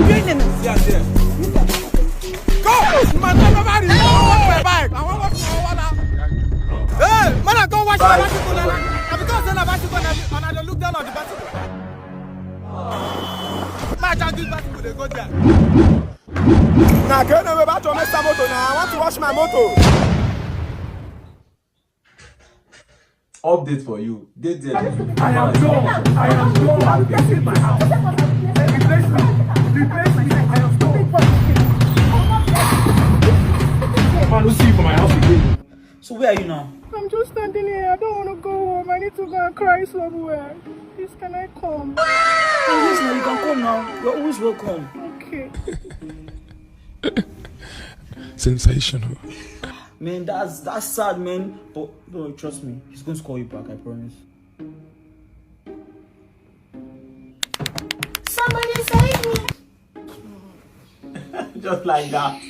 Yes. Go! Man, nobody. I want my bike. I want my water. Hey, man, I go watch my bicycle. Because then I'm bicycle and I don't look down on the bicycle. My janky bicycle, they go there. Now, girl, I'm about to mess my motor now. I want to wash my motor. Update for you. I am done. I'm getting my house. Replace me. I am done. Man, we'll see you for my house again. So where are you now? I'm just standing here. I don't want to go home. I need to go and cry somewhere. Please, can I come? Yes, now you can come now. You're always welcome. Okay. Sensational. Man, that's sad, man. But no, trust me, he's going to call you back, I promise. Somebody save me. Just like that.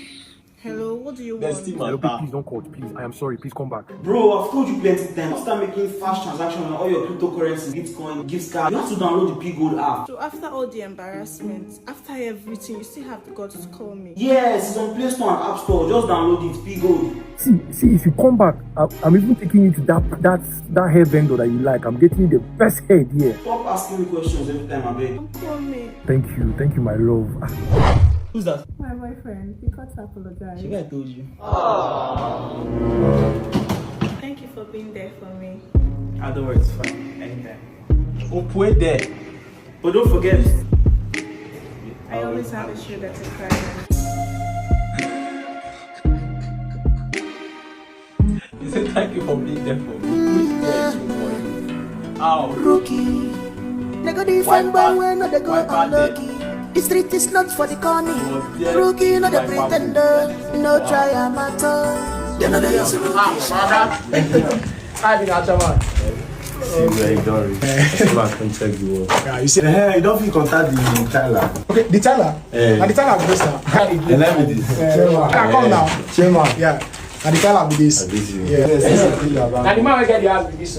Hello, what do you There's want? still Hello, please don't call. Please, I am sorry. Please come back. Bro, I've told you plenty times. Start making fast transactions on all your cryptocurrencies, Bitcoin, gift card. You have to download the P-Gold app. So after all the embarrassment, after everything, you still have the guts to call me? Yes, it's on Play Store and App Store. Just download it, P-Gold. See, if you come back, I'm even taking you to that hair vendor that you like. I'm getting you the best head here. Stop asking me questions every time, I beg. Don't call me. Thank you, my love. Who's that? My boyfriend. He got to apologize. Shaggi, I told you. Thank you for being there for me. Don't worry, it's fine. Anytime. Wait there. But don't forget. I always have a shoulder to cry on. He said thank you for being there for me. Which there is for you? Ow. Rukky. They go different boy when they go unlucky. The street is not for the corny. Rukky, not the pretender. No try a matter. They know they use Rukky. I think I'll man. See where you don't reach. Come and check the work. Yeah, you see. You don't feel contact the Tyler. Okay, the Tyler. And the Tyler be this now. And let me this. Come now. Chairman. Yeah. And the Tyler be this. Yeah. And the man will get the house be this.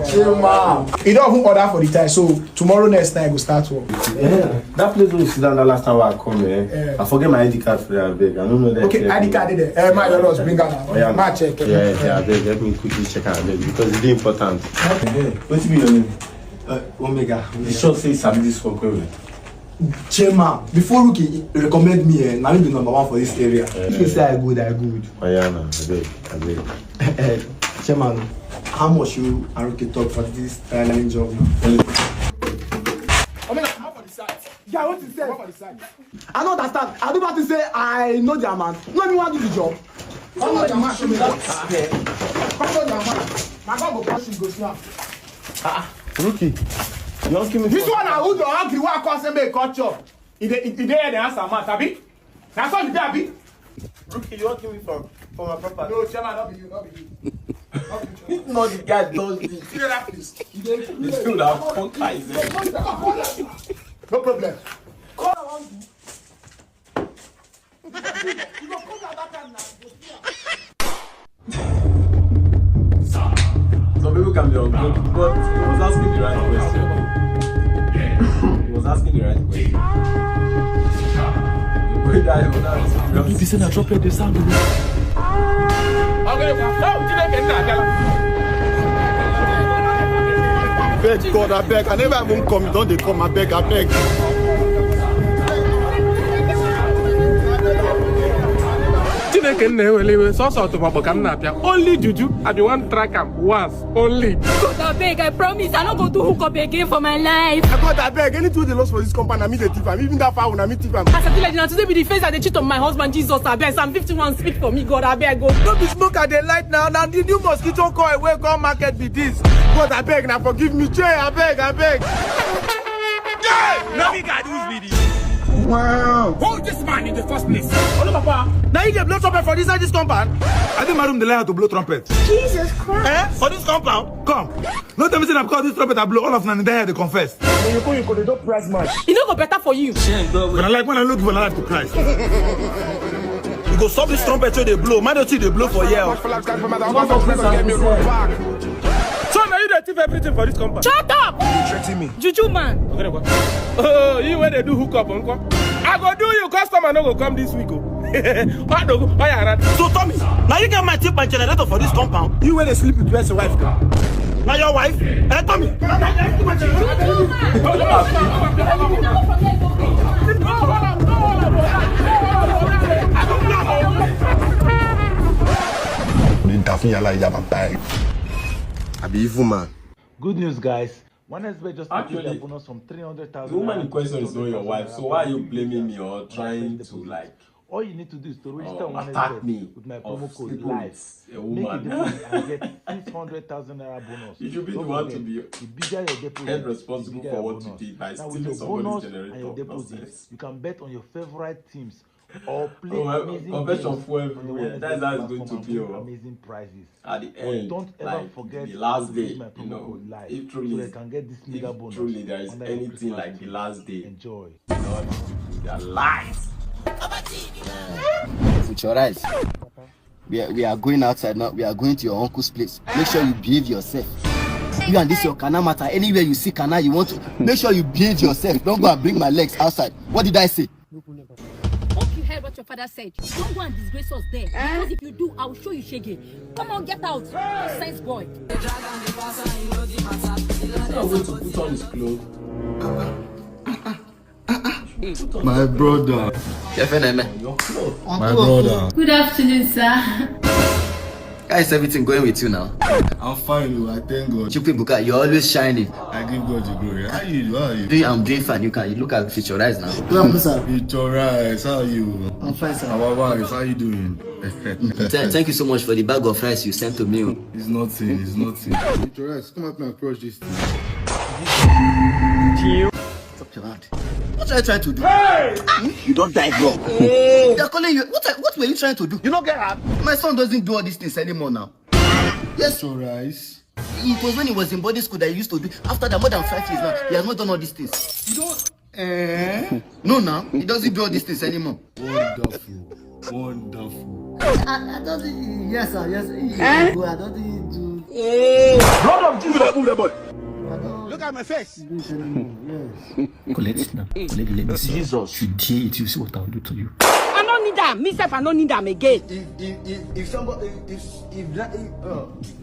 Chairman. He don't even order for the time. So tomorrow next time go start work. That place where we sit down the last time I come here. I forget my ID card for that bag. I don't know that. Okay, ID card there. My dollars bring her now. Yeah, my check. Yeah, let me quickly check out because it's really important. What's your name? Omega. The short says Sabinus for Query. Chairman, before Rukky recommend me, now you be number one for this area. If you say I good. Ayana, I beg. Chairman, how much you and Rukky talk for this trialing job now? Omega, how for the side? Yeah, what is that? For the side? I don't understand. I don't want to say I know the amount. No, me want to do the job. I know the amount. Show me that. I know the amount. My God go push you go snap. Rukky. You asking me this one I would argue what cause make culture. If they the answer man, Abi. That's all you Abi. Rukky, you asking me for my property? No, Chairman, not be you. No, the guy does this. See that please. This dude have conquered. No problem. Call around you. You go come that time now. Some people can be on good, but he was asking the right question. If you send a drop the sound. Beg God, I beg. I never even come. Don't they come? I beg. Only juju, I be one track am once only. God, I beg, I promise I not go to hook up again for my life. God, I beg. Anything they lost for this company, I meet the thief. Even that far when I meet thief. As I tell you, today be the face that they cheat on my husband, Jesus, I beg. Psalm 51 speak for me, God, I beg. God. Don't be smoke at the light now. Now the new mosquito coil away, go market be this. God, I beg. Now forgive me, Jay. I beg. No, me got do speedy. Wow. Hold this man in the first place. Hello, Papa. Now you get blow trumpet for inside this compound. I think my room the liar to blow trumpet. Jesus Christ. Eh? For this compound? Come. No tell me say because this trumpet I blow all of them and they had to confess. When you don't price match. It no go better for you. When I look for life to Christ. You go stop this trumpet so they blow. Man don't see they blow for years. So now you don't thief everything for this compound. Shut up! You threaten me. Juju man. Oh, you when they do hook up, uncle. I go do you customer no go come this week. So Tommy, now you get my tip my generator for this compound. You when they sleep with your wife. Now your wife? Tommy. I be evil man. Good news, guys. One SB just actually a bonus from 300,000. The woman in question is not your wife, so why are you blaming me or trying to like? All you need to do is to register one attack me with my promo code live. A woman. Make it and get 600,000 naira bonus. You should be the one to be held responsible for what you did by stealing somebody's generator. And your deposits, you can bet on your favorite teams or play amazing confession for everywhere. That's how it's going to be. Amazing prizes. At the end, don't ever forget the last day, my promo code live. If truly, so they can get this mega bonus. Truly there is anything like the last day, enjoy. They are lies. Futurize. We are going outside now. We are going to your uncle's place. Make sure you behave yourself. You and this your Kana matter. Anywhere you see Kana, you want to make sure you behave yourself. Don't go and bring my legs outside. What did I say? Hope you heard what your father said. Don't go and disgrace us there. Because if you do, I will show you Shaggi. Come on, get out. Sense boy. I'm going to put on his clothes. My brother. My brother. Good afternoon, sir. How is everything going with you now? I'm fine, I thank God. Buka, you're always shining. I give God the glory. How are you? I'm doing fine. You look at Futurize now. Futurize, how are you? I'm fine, sir. How are you doing? Thank you so much for the bag of rice you sent to me. It's nothing. Futurize, come up and approach this thing. Stop your hand. What are you trying to do? Hey! You don't die, bro. They're calling you. What were you trying to do? You don't get up. My son doesn't do all these things anymore now. Yes. Futurize. It was when he was in boarding school that he used to do. After that, more than 5 years now, he has not done all these things. You don't. No, now he doesn't do all these things anymore. Wonderful. I don't think. Yes, sir. Yes. I don't think do. Blood of Jesus, move the boy. Look at my face. Yes. Collect it now. Collect it. Let me see. Jesus. You dare it, you see what I'll do to you. I don't need them. Myself, I don't need them again. If somebody, if that,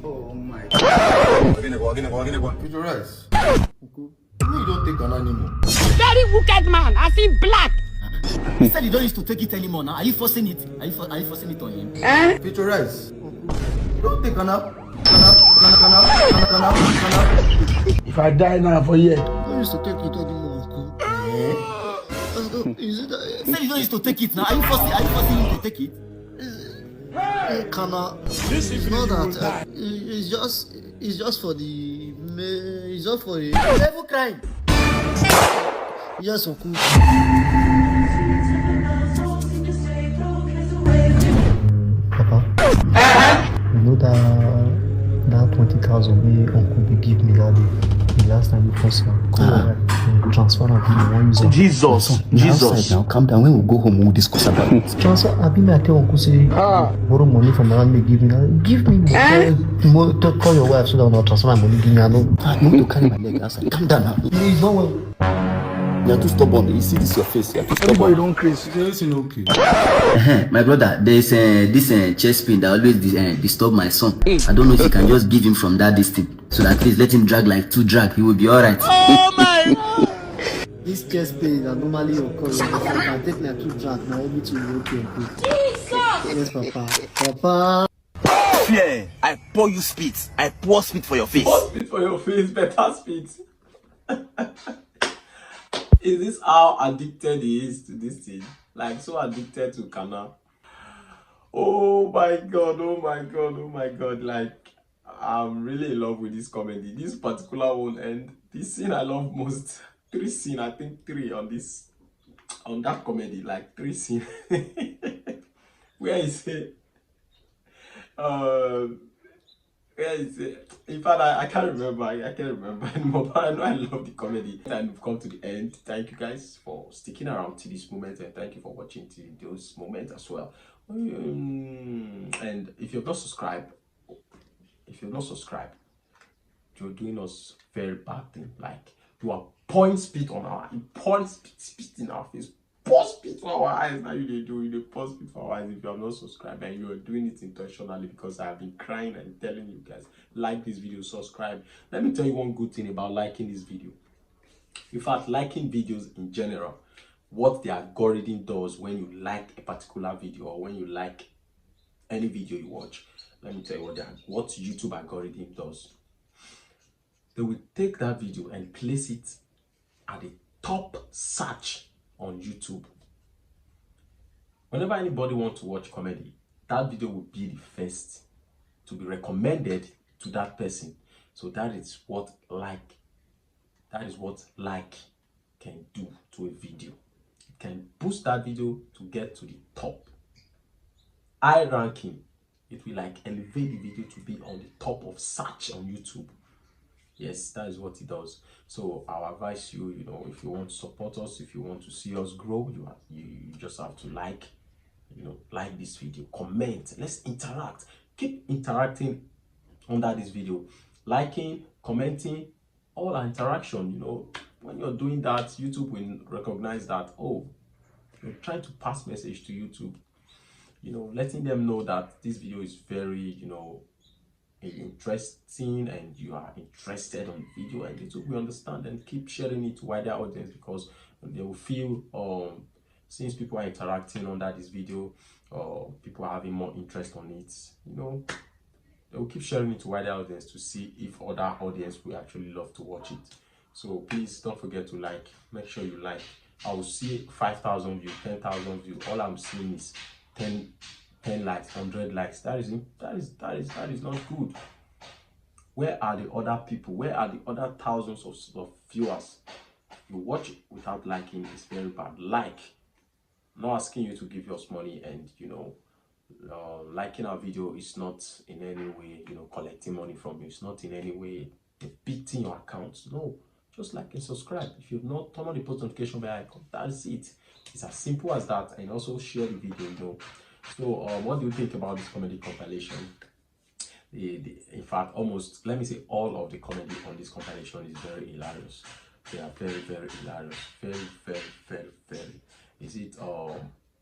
oh my God. Futurize. You don't take an animal. Very wicked man. I see Blaq. He said you don't used to take it anymore now. Are you forcing it? Are you forcing it on him? Futurize. You don't take an animal. If I die now for you, I used to take it anymore. Is it? Say you don't used to take it now. Are you forcing him to take it? Kana, this is not that. It's just for the. It's just for the level crime. Yes, okay. Papa, you know that 20,000 we uncle be give me that day. The last time we first transfer of one user. Jesus. Now calm down. When we go home, we'll discuss about it. Transfer. I be my tell uncle say borrow money from around me. Give me more. Call your wife so that I'll transfer my money. Give me. I know to carry my leg outside. Calm down now. It's not well. You're too stubborn. You see this your face. You're too stubborn. Everybody don't crazy. Everything okay. My brother, there's this chest pain that always disturb my son. I don't know if you can just give him from that distance, so that at least let him drag like 2 drag. He will be alright. Oh my God! This chest pain that normally occurs. If I can take like 2 drag, now everything will okay. Yes, Papa. Fear. I pour you spit. I pour spit for your face. Pour spit for your face. Better spit. Is this how addicted he is to this thing? Like so addicted to Kana. Oh my God. Like I'm really in love with this comedy. This particular one and this scene I love most. 3 scenes, I think 3 on this. on that comedy, like 3 scenes. Where is it? Where is it? In fact, I can't remember. I can't remember anymore. But I know I love the comedy. And we've come to the end. Thank you guys for sticking around to this moment, and thank you for watching to those moments as well. And if you've not subscribed, you're doing us very bad thing. Like, you are point spit on our spit in our face, pour spit for our eyes. Now you do the pour spit for our eyes if you have not subscribed, and you are doing it intentionally, because I have been crying and telling you guys, like this video, subscribe. Let me tell you one good thing about liking this video. In fact, liking videos in general, what the algorithm does when you like a particular video, or when you like any video you watch, let me tell you what YouTube algorithm does. They will take that video and place it at the top search on YouTube. Whenever anybody wants to watch comedy, that video will be the first to be recommended to that person. So that is what like can do to a video. It can boost that video to get to the top. High ranking, it will like elevate the video to be on the top of search on YouTube. Yes, that is what it does. So I'll advise you, if you want to support us, if you want to see us grow, you just have to like this video, comment, let's interact, keep interacting under this video, liking, commenting, all our interaction. When you're doing that, YouTube will recognize that, oh, you're trying to pass message to YouTube, letting them know that this video is very, interesting, and you are interested on the video, and YouTube will understand and keep sharing it to wider audience, because they will feel since people are interacting under this video, people are having more interest on it, they will keep sharing it to wider audience to see if other audience will actually love to watch it. So please don't forget to like. Make sure you like. I will see 5,000 views, 10,000 views. All I'm seeing is 10 likes, 100 likes. That is not good. Where are the other people? Where are the other thousands of viewers? You watch it without liking, it's very bad. Like, I'm not asking you to give us money, and liking our video is not in any way collecting money from you. It's not in any way beating your account. No, just like and subscribe. If you've not turned on the post notification bell icon, that's it. It's as simple as that. And also share the video. So what do you think about this comedy compilation? In fact, almost, let me say, all of the comedy on this compilation is very hilarious. They are very, very hilarious. Very, very, very, very. Is it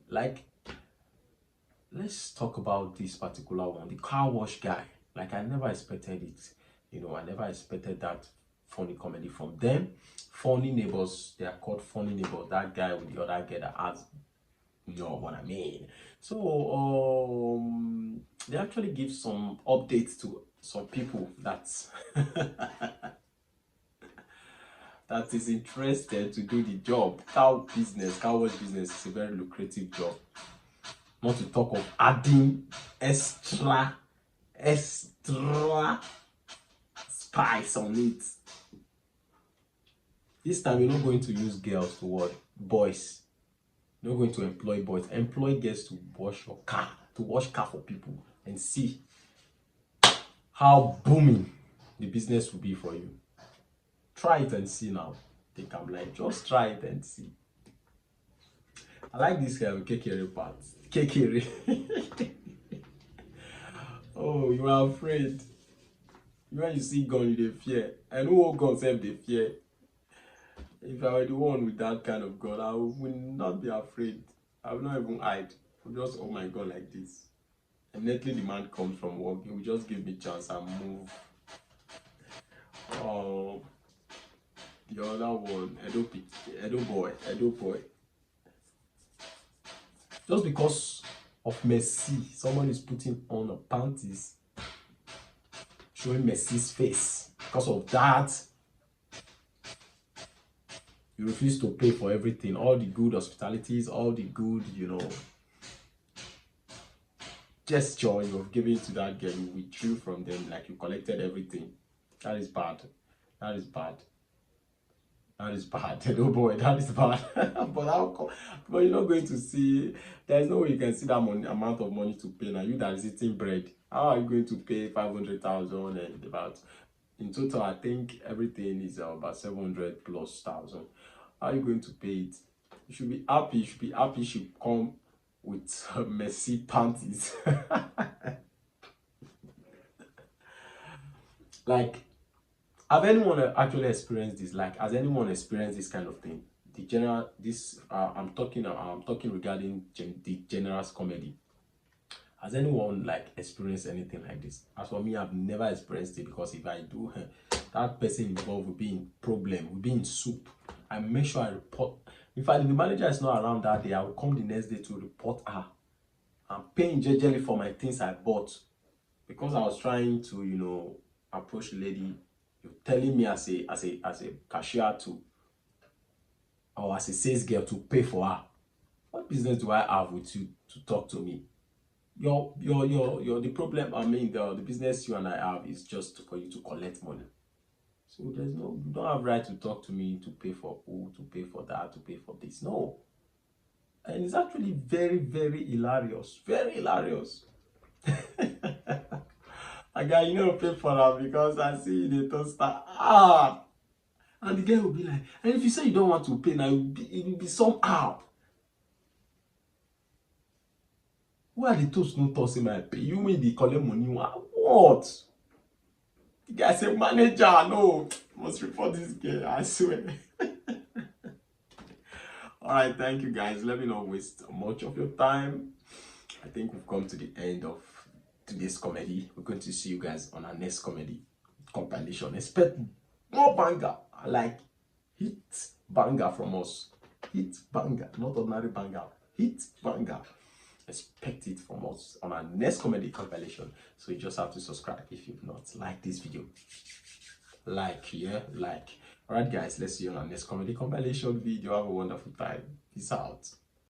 like, let's talk about this particular one, the car wash guy. Like, I never expected it. I never expected that funny comedy from them. Funny neighbors, they are called funny neighbors. That guy with the other guy that has, you know what I mean. So they actually give some updates to some people that that is interested to do the job. Car wash business is a very lucrative job. Not to talk of adding extra spice on it. This time you're not going to use girls to what? Boys. You're not going to employ boys. Employ girls to wash your car, to wash car for people, and see how booming the business will be for you. Try it and see now. Think I'm like, just try it and see. I like this Kekere part. Kekere. Oh, you are afraid. When you see gun, you fear. And who guns have they fear? If I were the one with that kind of gun, I would not be afraid. I would not even hide. I would just, oh my God, like this. Immediately the man comes from work, he will just give me chance and move. Oh, the other one, Edo boy. Just because of Messi, someone is putting on a panties, showing Messi's face. Because of that, you refuse to pay for everything, all the good hospitalities, all the good, gesture you have given to that girl. You withdrew from them, like you collected everything. That is bad. That is bad. That is bad. Oh boy, that is bad. But how come? But you're not going to see. There's no way you can see that amount of money to pay now. You that is eating bread. How are you going to pay 500,000 and about? In total, I think everything is about 700 plus thousand. How are you going to pay it? You should be happy. You should be happy. You should come with messy panties. Like, have anyone actually experienced this? Like, has anyone experienced this kind of thing? The general, I'm talking regarding the generous comedy. Has anyone like experienced anything like this? As for me, I've never experienced it, because if I do, that person involved will be in problem, will be in soup. I make sure I report. In fact, if the manager is not around that day, I will come the next day to report her. I'm paying jejely for my things I bought, because I was trying to, you know, approach the lady. You're telling me as a cashier to, or as a sales girl to pay for her. What business do I have with you to talk to me? The problem, I mean, the business you and I have is just for you to collect money. So you don't have right to talk to me to pay for food, to pay for that, to pay for this. No. And it's actually very, very hilarious. Very hilarious. Again, you know, pay for that because I see the toaster. And the guy will be like, and if you say you don't want to pay now, it will be somehow. Why are the toast not tossing my pay? You mean they collect money? What? The guy said, manager, no, must report this guy, I swear. Alright, thank you guys. Let me not waste much of your time. I think we've come to the end of today's comedy. We're going to see you guys on our next comedy compilation. Expect more banger, like hit banger from us. Hit banger, not ordinary banger. Hit banger. Expect it from us on our next comedy compilation. So you just have to subscribe if you've not liked this video. Like. Alright guys, let's see you on our next comedy compilation video. Have a wonderful time. Peace out.